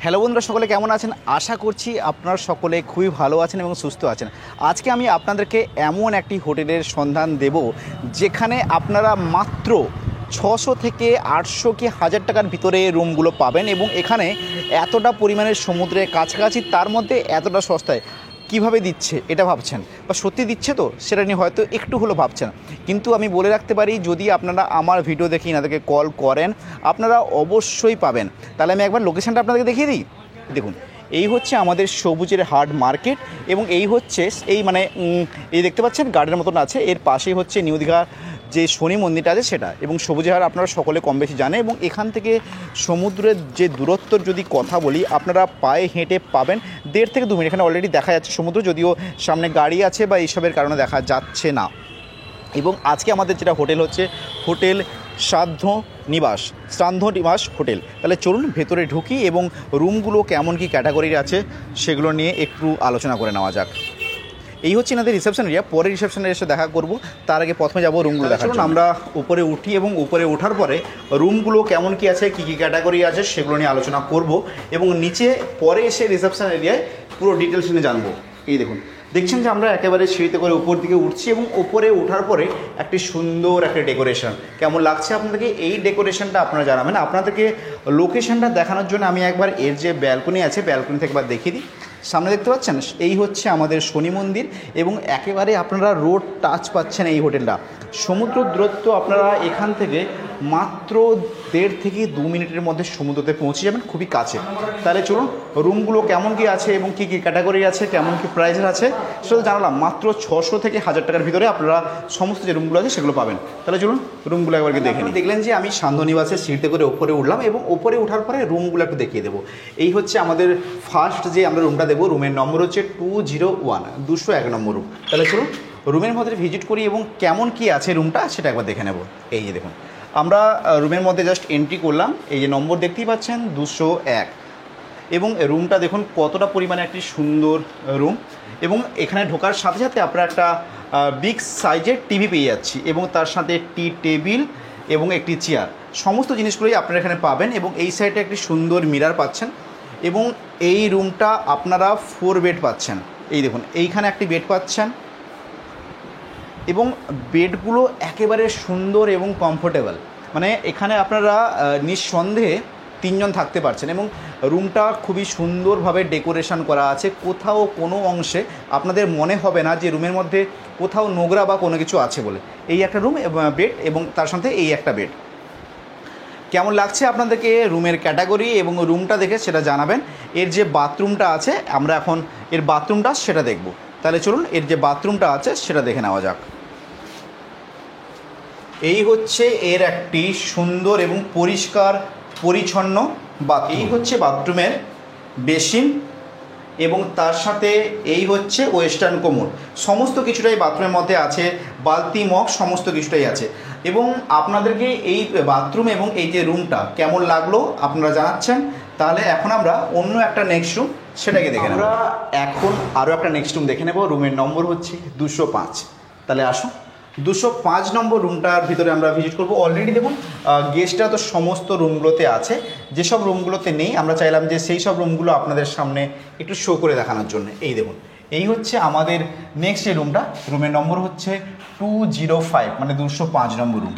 Hello বন্ধুরা, সকলে কেমন আছেন? আশা করছি আপনারা সকলে খুবই ভালো আছেন এবং সুস্থ আছেন। আজকে আমি আপনাদেরকে এমন একটি হোটেলের সন্ধান দেব যেখানে আপনারা মাত্র 600 থেকে 800 কি 1000 টাকার ভিতরে রুমগুলো পাবেন এবং এখানে এতটা পরিমাণের সমুদ্রের কাছাকাছি, তার মধ্যে এতটা সস্তায় কিভাবে দিচ্ছে এটা ভাবছেন, বা সত্যি দিচ্ছে তো সেটা নিয়ে হয়তো একটু হলেও ভাবছেন। কিন্তু আমি বলে রাখতে পারি, যদি আপনারা আমার ভিডিও দেখে এনাদেরকে কল করেন আপনারা অবশ্যই পাবেন। তাহলে আমি একবার লোকেশানটা আপনাদেরকে দেখিয়ে দিই। দেখুন, এই হচ্ছে আমাদের সবুজের হাট মার্কেট এবং এই হচ্ছে এই দেখতে পাচ্ছেন গার্ডেনের মতন আছে, এর পাশেই হচ্ছে নিউ দীঘা যে শনি মন্দিরটা আছে সেটা, এবং সবুজের হাট আপনারা সকলে কম বেশি জানে। এবং এখান থেকে সমুদ্রের যে দূরত্বর যদি কথা বলি, আপনারা পায়ে হেঁটে পাবেন 1.5 থেকে 2 মিনিট। এখানে অলরেডি দেখা যাচ্ছে সমুদ্র, যদিও সামনে গাড়ি আছে বা এইসবের কারণে দেখা যাচ্ছে না। এবং আজকে আমাদের যেটা হোটেল হচ্ছে হোটেল সান্ধ্য নিবাস হোটেল। তাহলে চলুন ভেতরে ঢুকি এবং রুমগুলো কেমন কি ক্যাটাগরির আছে সেগুলো নিয়ে একটু আলোচনা করে নেওয়া যাক। এই হচ্ছে এনাদের রিসেপশন এরিয়া, পরে রিসেপশনে এসে দেখা করব। তার আগে প্রথমে যাব রুমগুলো দেখা। চলুন আমরা উপরে উঠি এবং উপরে ওঠার পরে রুমগুলো কেমন কি আছে, কী কী ক্যাটাগরি আছে সেগুলো নিয়ে আলোচনা করব এবং নিচে পরে এসে রিসেপশন এরিয়ায় পুরো ডিটেলস নিয়ে জানবো। এই দেখছেন যে আমরা একেবারে সিঁড়িতে করে উপর দিকে উঠছি এবং উপরে ওঠার পরে একটি সুন্দর একটা ডেকোরেশন। কেমন লাগছে আপনাদেরকে এই ডেকোরেশনটা আপনারা জানাবেন। আপনাদেরকে লোকেশনটা দেখানোর জন্য আমি একবার এর যে ব্যালকনি আছে ব্যালকনি থেকে একবার দেখিয়ে দিই। সামনে দেখতে পাচ্ছেন এই হচ্ছে আমাদের শনি মন্দির এবং একেবারে আপনারা রোড টাচ পাচ্ছেন এই হোটেলটা। সমুদ্র দূরত্ব আপনারা এখান থেকে মাত্র 1.5 থেকে 2 মিনিটের মধ্যে সমুদ্রতে পৌঁছে যাবেন, খুবই কাছে। তাহলে চলুন রুমগুলো কেমন কি আছে এবং কী কী ক্যাটাগরি আছে, কেমন কি প্রাইসের আছে সেটা জানালাম। মাত্র 600 থেকে 1000 টাকার ভিতরে আপনারা সমস্ত যে রুমগুলো আছে সেগুলো পাবেন। তাহলে চলুন রুমগুলো একবারকে দেখে নিই। দেখলেন যে আমি সান্ধ্য নিবাসের সিঁড়িতে করে উপরে উঠলাম এবং উপরে ওঠার পরে রুমগুলো একটু দেখিয়ে দেবো। এই হচ্ছে আমাদের ফার্স্ট যে আমরা রুমটা দেবো, রুমের নম্বর হচ্ছে 201, 201 নম্বর রুম। তাহলে চলুন রুমের মধ্যে ভিজিট করি এবং কেমন কি আছে রুমটা সেটা একবার দেখে নেব। এই যে দেখুন, আমরা রুমের মধ্যে জাস্ট এন্ট্রি করলাম, এই যে নম্বর দেখতেই পাচ্ছেন 201 এবং রুমটা দেখুন কতটা পরিমাণে একটি সুন্দর রুম। এবং এখানে ঢোকার সাথে সাথে আপনারা একটা বিগ সাইজের টিভি পেয়ে যাচ্ছি এবং তার সাথে টি টেবিল এবং একটি চেয়ার, সমস্ত জিনিসগুলোই আপনারা এখানে পাবেন। এবং এই সাইডে একটি সুন্দর মিরর পাচ্ছেন এবং এই রুমটা আপনারা 4 বেড পাচ্ছেন। এই দেখুন এইখানে একটি বেড পাচ্ছেন এবং বেডগুলো একেবারে সুন্দর এবং কমফোর্টেবল, মানে এখানে আপনারা নিঃসন্দেহে 3 জন থাকতে পারছেন। এবং রুমটা খুবই সুন্দরভাবে ডেকোরেশন করা আছে, কোথাও কোনো অংশে আপনাদের মনে হবে না যে রুমের মধ্যে কোথাও নোংরা বা কোনো কিছু আছে বলে। এই একটা রুম বেড এবং তার সাথে এই একটা বেড। কেমন লাগছে আপনাদেরকে রুমের ক্যাটাগরি এবং রুমটা দেখে সেটা জানাবেন। এর যে বাথরুমটা আছে আমরা এখন এর বাথরুমটা সেটা দেখব। তাহলে চলুন এর যে বাথরুমটা আছে সেটা দেখে নেওয়া যাক। এই হচ্ছে এর একটি সুন্দর এবং পরিষ্কার পরিচ্ছন্ন বাথরুম। এই হচ্ছে বাথরুমের বেসিন এবং তার সাথে এই হচ্ছে ওয়েস্টার্ন কোমোড, সমস্ত কিছুটাই বাথরুমের মধ্যে আছে, বালতি মগ সমস্ত কিছুটাই আছে। এবং আপনাদেরকে এই বাথরুম এবং এই যে রুমটা কেমন লাগলো আপনারা জানাচ্ছেন। তাহলে এখন আমরা অন্য একটা নেক্সট রুম সেটাকে দেখে নেব। এখন আরও একটা নেক্সট রুম দেখে নেব, রুমের নম্বর হচ্ছে 205। তাহলে আসুন 205 নম্বর রুমটার ভিতরে আমরা ভিজিট করব। অলরেডি দেখুন গেস্টরা তো সমস্ত রুমগুলোতে আছে, যেসব রুমগুলোতে নেই আমরা চাইলাম যে সেই সব রুমগুলো আপনাদের সামনে একটু শো করে দেখানোর জন্য। এই দেখুন এই হচ্ছে আমাদের নেক্সট যে রুমটা, রুমের নম্বর হচ্ছে 205, মানে 205 নম্বর রুম।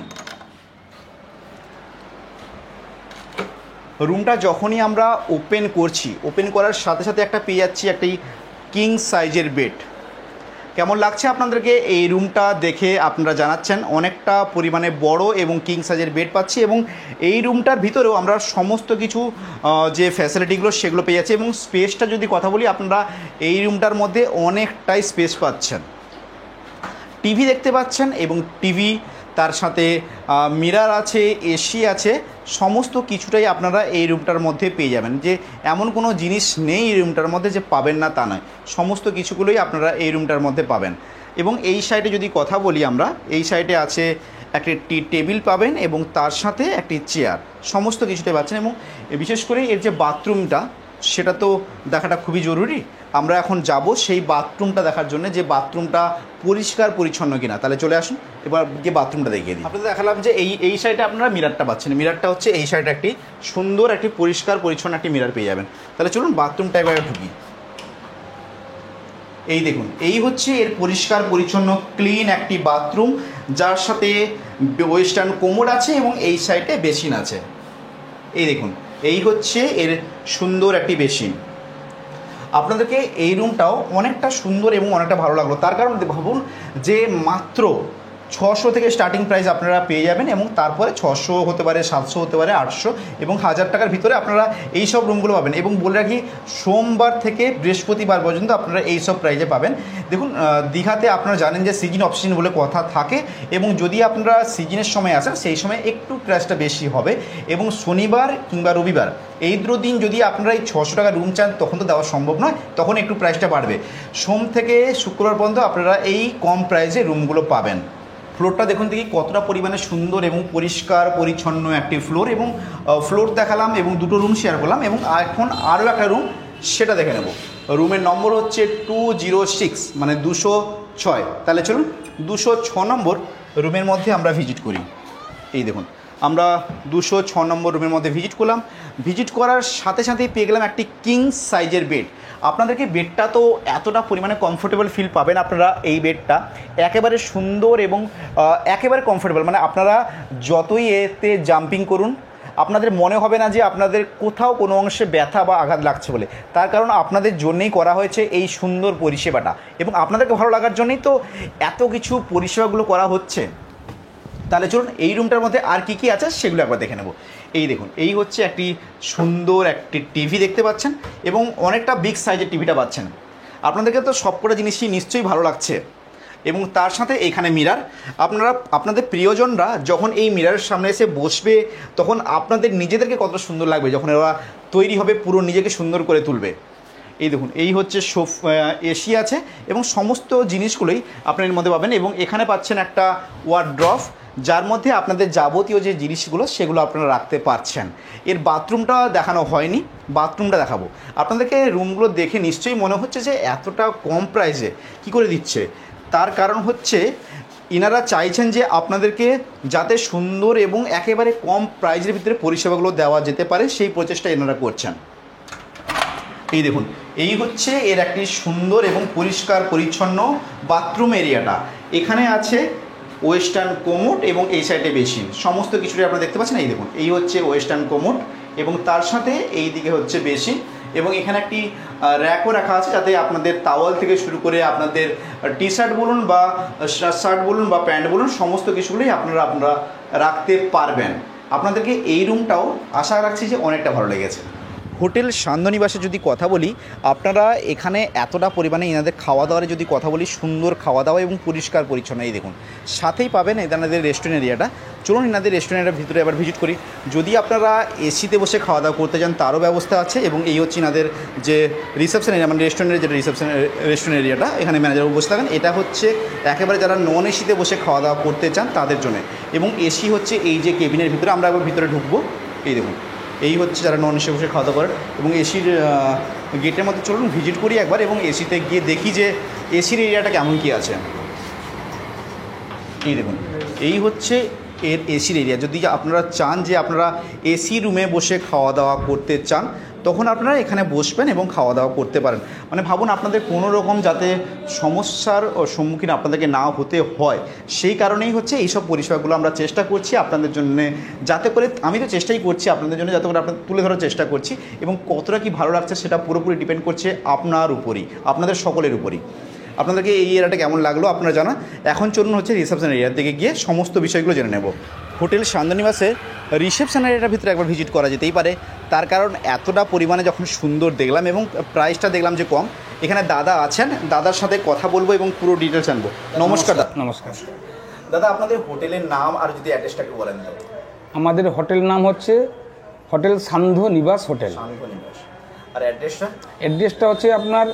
রুমটা যখনই আমরা ওপেন করছি, ওপেন করার সাথে সাথে একটা পেয়ে যাচ্ছি একটি কিং সাইজের বেড। কেমন লাগছে আপনাদেরকে এই রুমটা দেখে আপনারা জানাচ্ছেন। অনেকটা পরিমাণে বড় এবং কিং সাইজের বেড পাচ্ছি এবং এই রুমটার ভিতরেও আমরা সমস্ত কিছু যে ফ্যাসিলিটিগুলো সেগুলো পেয়ে যাচ্ছি। এবং স্পেসটা যদি কথা বলি, আপনারা এই রুমটার মধ্যে অনেকটাই স্পেস পাচ্ছেন। টিভি দেখতে পাচ্ছেন এবং টিভি তার সাথে মিরর আছে, এসি আছে, সমস্ত কিছুটাই আপনারা এই রুমটার মধ্যে পেয়ে যাবেন। যে এমন কোনো জিনিস নেই এই রুমটার মধ্যে যে পাবেন না তা নয়, সমস্ত কিছুগুলোই আপনারা এই রুমটার মধ্যে পাবেন। এবং এই সাইডে যদি কথা বলি আমরা, এই সাইডে আছে একটি টি টেবিল পাবেন এবং তার সাথে একটি চেয়ার, সমস্ত কিছুটাই পাচ্ছেন। এবং বিশেষ করে এর যে বাথরুমটা সেটা তো দেখাটা খুবই জরুরি। আমরা এখন যাব সেই বাথরুমটা দেখার জন্য, যে বাথরুমটা পরিষ্কার পরিচ্ছন্ন কিনা। তাহলে চলে আসুন, এবার গিয়ে বাথরুমটা দেখিয়ে দিই। আপনাদের দেখালাম যে এই সাইডে আপনারা মিরারটা পাচ্ছেন। মিরারটা হচ্ছে এই সাইডে একটি সুন্দর একটি পরিষ্কার পরিচ্ছন্ন একটি মিরার পেয়ে যাবেন। তাহলে চলুন বাথরুমটা একবার ঢুকি। এই দেখুন, এই হচ্ছে এর পরিষ্কার পরিচ্ছন্ন ক্লিন একটি বাথরুম, যার সাথে ওয়েস্টার্ন কোমোড আছে এবং এই সাইডে বেসিন আছে। এই দেখুন, এই হচ্ছে এর সুন্দর একটি বেসিন। আপনাদেরকে এই রুমটাও অনেকটা সুন্দর এবং অনেকটা ভালো লাগলো। তার কারণ ভাবুন যে মাত্র 600 থেকে স্টার্টিং প্রাইস আপনারা পেয়ে যাবেন, এবং তারপরে 600 হতে পারে, 700 হতে পারে, 800 এবং 1000 টাকার ভিতরে আপনারা এই সব রুমগুলো পাবেন। এবং বলে রাখি, সোমবার থেকে বৃহস্পতিবার পর্যন্ত আপনারা এই সব প্রাইজে পাবেন। দেখুন, দীঘাতে আপনারা জানেন যে সিজন অফ সিজন বলে কথা থাকে, এবং যদি আপনারা সিজনের সময় আসেন সেই সময় একটু প্রাইসটা বেশি হবে। এবং শনিবার কিংবা রবিবার এই দুটো দিন যদি আপনারা এই 600 টাকা রুম চান তখন তো দেওয়া সম্ভব নয়, তখন একটু প্রাইসটা বাড়বে। সোম থেকে শুক্রবার পর্যন্ত আপনারা এই কম প্রাইসে রুমগুলো পাবেন। ফ্লোরটা দেখুন দেখি কতটা পরিমাণে সুন্দর এবং পরিষ্কার পরিচ্ছন্ন একটি ফ্লোর, এবং ফ্লোর দেখালাম এবং দুটো রুম শেয়ার করলাম। এবং এখন আরও একটা রুম, সেটা দেখে নেব। রুমের নম্বর হচ্ছে 206, মানে 206। তাহলে চলুন 206 নম্বর রুমের মধ্যে আমরা ভিজিট করি। এই দেখুন, আমরা 206 নম্বর রুমের মধ্যে ভিজিট করলাম। ভিজিট করার সাথে সাথেই পেয়ে গেলাম একটি কিং সাইজের বেড। আপনাদেরকে বেডটা তো এতটা পরিমাণে কমফোর্টেবল ফিল পাবেন আপনারা। এই বেডটা একেবারে সুন্দর এবং একেবারে কমফোর্টেবল, মানে আপনারা যতই এতে জাম্পিং করুন আপনাদের মনে হবে না যে আপনাদের কোথাও কোনো অংশে ব্যথা বা আঘাত লাগছে বলে। তার কারণ আপনাদের জন্যেই করা হয়েছে এই সুন্দর পরিষেবাটা, এবং আপনাদেরকে ভালো লাগার জন্যই তো এত কিছু পরিষেবাগুলো করা হচ্ছে। তাহলে চলুন এই রুমটার মধ্যে আর কী কী আছে সেগুলো একবার দেখে নেব। এই দেখুন, এই হচ্ছে একটি সুন্দর একটি টিভি দেখতে পাচ্ছেন, এবং অনেকটা বিগ সাইজের টিভিটা পাচ্ছেন। আপনাদেরকে তো সবকটা জিনিসই নিশ্চয়ই ভালো লাগছে। এবং তার সাথে এইখানে মিরার। আপনারা আপনাদের প্রিয়জনরা যখন এই মিরারের সামনে এসে বসবে তখন আপনাদের নিজেদেরকে কত সুন্দর লাগবে, যখন ওরা তৈরি হবে পুরো নিজেকে সুন্দর করে তুলবে। এই দেখুন, এই হচ্ছে এসি আছে, এবং সমস্ত জিনিসগুলোই আপনার মধ্যে পাবেন। এবং এখানে পাচ্ছেন একটা ওয়ার্ড্রপ, যার মধ্যে আপনাদের যাবতীয় যে জিনিসগুলো সেগুলো আপনারা রাখতে পারছেন। এর বাথরুমটা দেখানো হয়নি, বাথরুমটা দেখাবো আপনাদেরকে। রুমগুলো দেখে নিশ্চয়ই মনে হচ্ছে যে এতটা কম প্রাইসে কী করে দিচ্ছে। তার কারণ হচ্ছে ইনারা চাইছেন যে আপনাদেরকে যাতে সুন্দর এবং একেবারে কম প্রাইসের ভিতরে পরিষেবাগুলো দেওয়া যেতে পারে, সেই প্রচেষ্টা এনারা করছেন। এই দেখুন, এই হচ্ছে এর একটি সুন্দর এবং পরিষ্কার পরিচ্ছন্ন বাথরুম এরিয়াটা। এখানে আছে ওয়েস্টার্ন কোমোড এবং এই সাইডে বেসিন, সমস্ত কিছুটাই আপনারা দেখতে পাচ্ছেন। এই দেখুন, এই হচ্ছে ওয়েস্টার্ন কোমোড এবং তার সাথে এই দিকে হচ্ছে বেসিন, এবং এখানে একটি র্যাকও রাখা আছে যাতে আপনাদের তাওয়াল থেকে শুরু করে আপনাদের টি শার্ট বলুন বা শার্ট বলুন বা প্যান্ট বলুন, সমস্ত কিছুগুলোই আপনারা রাখতে পারবেন। আপনাদেরকে এই রুমটাও আশা রাখছি যে অনেকটা ভালো লেগেছে। হোটেল সান্ধ্যনিবাসে যদি কথা বলি, আপনারা এখানে এতটা পরিমাণে এনাদের খাওয়া দাওয়ার যদি কথা বলি, সুন্দর খাওয়া দাওয়া এবং পরিষ্কার পরিচ্ছন্ন। এই দেখুন, সাথেই পাবেন এনাদের রেস্টুরেন্ট এরিয়াটা। চলুন এনাদের রেস্টুরেন্টের ভিতরে এবার ভিজিট করি। যদি আপনারা এসিতে বসে খাওয়া দাওয়া করতে চান তারও ব্যবস্থা আছে, এবং এই হচ্ছে এনাদের যে রিসেপশন এরিয়া, মানে রেস্টুরেন্টের যেটা রেস্টুরেন্ট এরিয়াটা, এখানে ম্যানেজার বসে থাকেন। এটা হচ্ছে একেবারে যারা নন এসিতে বসে খাওয়া দাওয়া করতে চান তাদের জন্য। এবং এসি হচ্ছে এই যে কেবিনের ভিতরে, আমরা একবার ভিতরে ঢুকবো। এই দেখুন, এই হচ্ছে যারা নন এসি বসে খাওয়া দাওয়া করেন। এবং এসির গেটের মধ্যে চলুন ভিজিট করি একবার, এবং এসিতে গিয়ে দেখি যে এসির এরিয়াটা কেমন কী আছে। এই দেখুন, এই হচ্ছে এর এসির এরিয়া। যদি আপনারা চান যে আপনারা এসি রুমে বসে খাওয়া দাওয়া করতে চান তখন আপনারা এখানে বসবেন এবং খাওয়া দাওয়া করতে পারেন। মানে ভাবুন, আপনাদের কোনো রকম যাতে সমস্যার সম্মুখীন আপনাদেরকে না হতে হয়, সেই কারণেই হচ্ছে এইসব পরিষেবাগুলো আমরা চেষ্টা করছি আপনাদের জন্য, যাতে করে, আমি তো চেষ্টাই করছি আপনাদের জন্য, যাতে করে আপনাদের তুলে ধরার চেষ্টা করছি। এবং কতটা কি ভালো লাগছে সেটা পুরোপুরি ডিপেন্ড করছে আপনার উপরই, আপনাদের সকলের উপরই। আপনাদেরকে এই এরিয়াটা কেমন লাগলো আপনারা জানা। এখন চলুন হচ্ছে রিসেপশন এরিয়ার দিকে গিয়ে সমস্ত বিষয়গুলো জেনে নেব। হোটেল সান্ধ্যনিবাসের রিসেপশন এরিয়াটার ভিতরে একবার ভিজিট করা যেতেই পারে, তার কারণ এতটা পরিমাণে যখন সুন্দর দেখলাম এবং প্রাইসটা দেখলাম যে কম। এখানে দাদা আছেন, দাদার সাথে কথা বলবো এবং পুরো ডিটেলস জানবো। নমস্কার দাদা। নমস্কার দাদা, আপনাদের হোটেলের নাম আর যদি অ্যাড্রেসটা একটু বলেন। আমাদের হোটেল নাম হচ্ছে হোটেল সান্ধ্যনিবাস হোটেল। সান্ধ্যনিবাস। আর অ্যাড্রেসটা হচ্ছে আপনার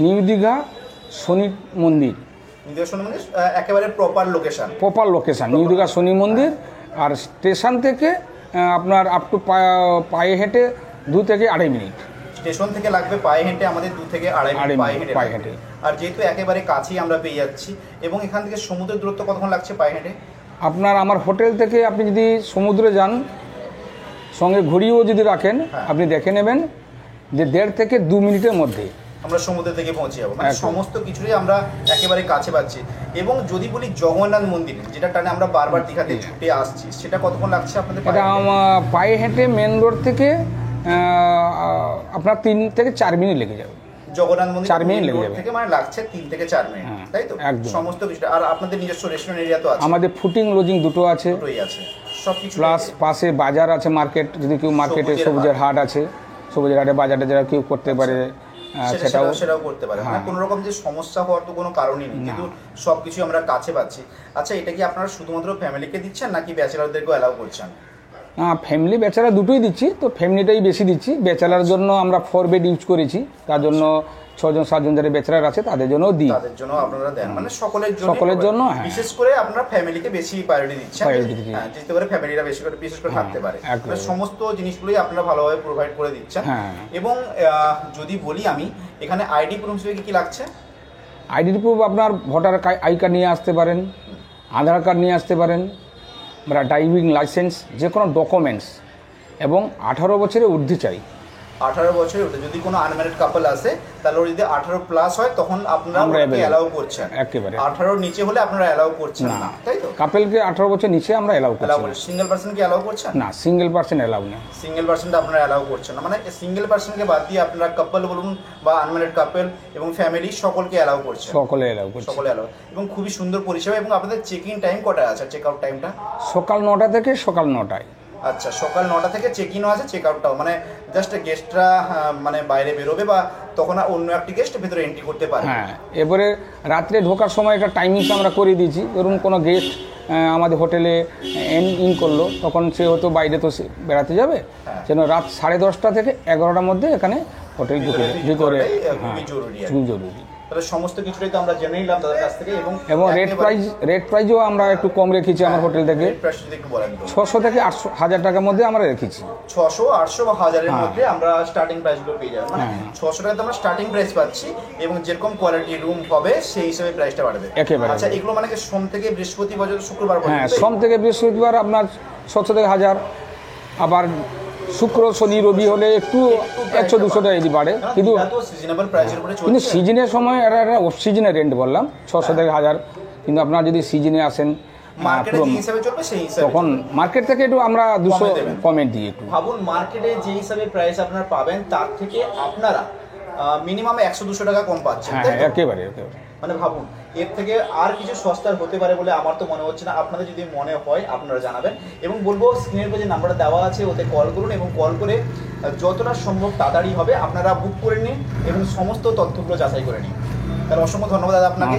নিউ দীঘা শনি মন্দির, একেবারে প্রপার লোকেশন নিউ দীঘা শনি মন্দির। আর স্টেশন থেকে আপনার আপ টু পায়ে হেঁটে 2 থেকে 2.5 মিনিট। স্টেশন থেকে লাগবে পায়ে হেঁটে আমাদের 2 থেকে 2.5 মিনিট পায়ে হেঁটে। আর যেহেতু একেবারে কাছেই আমরা পেয়ে যাচ্ছি, এবং এখান থেকে সমুদ্রের দূরত্ব কতক্ষণ লাগছে পায়ে হেঁটে? আপনার আমার হোটেল থেকে আপনি যদি সমুদ্রে যান, সঙ্গে ঘড়িও যদি রাখেন, আপনি দেখে নেবেন যে 1.5 থেকে 2 মিনিটের মধ্যে আমরা সমুদ্র থেকে পৌঁছে যাবো। মানে সমস্ত কিছুই আমরা একেবারে কাছে পাচ্ছি। এবং যদি বলি জগন্নাথ মন্দির, যেটা টানে আমরা বারবার দীঘাতে ছুটে আসছি, সেটা কতক্ষণ লাগছে আপনাদের? এটা পায়ে হেঁটে মেন রোড থেকে আপনার 3 থেকে 4 মিনিট লেগে যাবে। জগন্নাথ মন্দির 4 মিনিট লেগে যাবে থেকে মানে লাগছে 3 থেকে 4 মিনিট, তাই তো? সমস্ত কিছু। আর আপনাদের নিজস্ব রেস্টুরেন্ট এরিয়া তো আছে? আমাদের ফুটিং লজিং দুটো আছে, সবকিছু প্লাস পাশে বাজার আছে, মার্কেট, যদি কেউ মার্কেটে সবুজের হাট আছে, সবুজের হাটে বাজারে যারা কেউ করতে পারে সেটাও করতে পারে। মানে কোনো রকম যে সমস্যা হওয়ার তো কোনো কারণই নেই, কিন্তু সবকিছু আমরা কাছে পাচ্ছি। আচ্ছা, এটা কি আপনারা শুধুমাত্র ফ্যামিলিকে দিচ্ছেন নাকি ব্যাচেলারদেরকেও অ্যালাউ করছেন? ফ্যামিলি ব্যাচেলার দুটোই দিচ্ছি, তো ফ্যামিলিটাই বেশি দিচ্ছি। ব্যাচেলার জন্য আমরা 4 বেড ইউজ করেছি, তার জন্য 6জন 7জন যারা ব্যাচেলার আছে তাদের জন্য দিই। তাদের জন্য আপনারা দেন, মানে সকলের জন্য। বিশেষ করে আপনারা ফ্যামিলিকে বেশি প্রায়োরিটি দিচ্ছেন। হ্যাঁ, যেতে পারে ফ্যামিলিরা বিশেষ করে থাকতে পারে, সমস্ত জিনিসগুলোই আপনারা ভালোভাবে প্রোভাইড করে দিচ্ছেন। এবং যদি বলি আমি, এখানে আইডি প্রুফ হিসেবে কি লাগছে? আইডি প্রুফ আপনার ভোটার আই কার্ড নিয়ে আসতে পারেন, আধার কার্ড নিয়ে আসতে পারেন, বা ড্রাইভিং লাইসেন্স, যে কোনো ডকুমেন্টস, এবং 18 বছরের ঊর্ধ্বে চাই। 18 বছরের ঊর্ধ্বে যদি কোনো আনম্যারিড কাপল আসে, তাহলে ওর যদি 18 প্লাস হয় তখন আপনারা অ্যালাউ করছেন। একেবারে 18 নিচে হলে আপনারা অ্যালাউ করছেন না, তাই তো? কাপলকে 18 বছর নিচে আমরা অ্যালাউ করছি। সিঙ্গেল পারসন কি অ্যালাউ করছেন? না, সিঙ্গেল পারসন অ্যালাউ না। সিঙ্গেল পারসনটা আপনারা অ্যালাউ করছেন না, মানে সিঙ্গেল পারসনকে বাদ দিয়ে আপনারা কাপল বলুন বা আনম্যারিড কাপল এবং ফ্যামিলি সকলকে অ্যালাউ করছেন। সকলে অ্যালাউ করছে, সকলে অ্যালাউ। এবং খুবই সুন্দর পরিষেবা। এবং আপনাদের চেক ইন টাইম কটায় আছে? চেক আউট টাইমটা সকাল 9টা থেকে সকাল 9টায়। আচ্ছা, সকাল 9টা থেকে চেক ইনও আছে, চেক আউটটাও, মানে জাস্ট গেস্টরা মানে বাইরে বেরোবে বা তখন অন্য একটি গেস্ট ভেতরে এন্ট্রি করতে পারে। হ্যাঁ, এবারে রাত্রে ঢোকার সময় একটা টাইমিংস আমরা করে দিয়েছি। ধরুন কোনো গেস্ট আমাদের হোটেলে ইন করলো, তখন সে হয়তো বাইরে তো বেড়াতে যাবে, যেন রাত 10:30 থেকে 11টার মধ্যে এখানে হোটেল ভিতরে খুবই জরুরি। তাহলে সমস্ত কিছুটাই তো আমরা জেনে নিলাম তাদের কাছ থেকে। এবং রেট প্রাইসও আমরা একটু কম রেখেছি আমার হোটেল থেকে। 600 থেকে 800 টাকার মধ্যে আমরা রেখেছি। 600, 800 বা 1000-এর মধ্যে আমরা স্টার্টিং প্রাইসগুলো পেয়ে যাবো। মানে 600 টাকাতে আমরা স্টার্টিং প্রাইস পাচ্ছি, এবং যেরকম কোয়ালিটি রুম হবে সেই হিসেবে প্রাইসটা বাড়বে একেবারে। আচ্ছা, এগুলো মানে সোম থেকে বৃহস্পতিবার, শুক্রবার পর্যন্ত? হ্যাঁ, সোম থেকে বৃহস্পতিবার আপনার 700 থেকে 1000, আবার শুক্র শনি রবি হলে একটু 100-200 টাকা যদি বাড়ে, কিন্তু সিজনের সময় এটা অফ সিজনের রেন্ট বললাম 600 থেকে 1000। কিন্তু আপনারা যদি সিজনে আসেন তখন মার্কেট থেকে একটু আমরা 200 কমে দিই। একটু ভাবুন, মার্কেটে যে হিসাবে প্রাইস আপনারা পাবেন তার থেকে আপনারা মিনিমাম 100-200 টাকা কম পাচ্ছেন। হ্যাঁ, একেবারে। মানে ভাবুন, এর থেকে আর কিছু সস্তার হতে পারে বলে আমার তো মনে হচ্ছে না। আপনাদের যদি মনে হয় আপনারা জানাবেন, এবং বলবো স্ক্রিনের উপর যে নাম্বারটা দেওয়া আছে ওতে কল করুন, এবং কল করে যতটা সম্ভব তাড়াতাড়ি হবে আপনারা বুক করে নিন এবং সমস্ত তথ্যগুলো যাচাই করে নিন। তাহলে অসংখ্য ধন্যবাদ দাদা আপনাকে।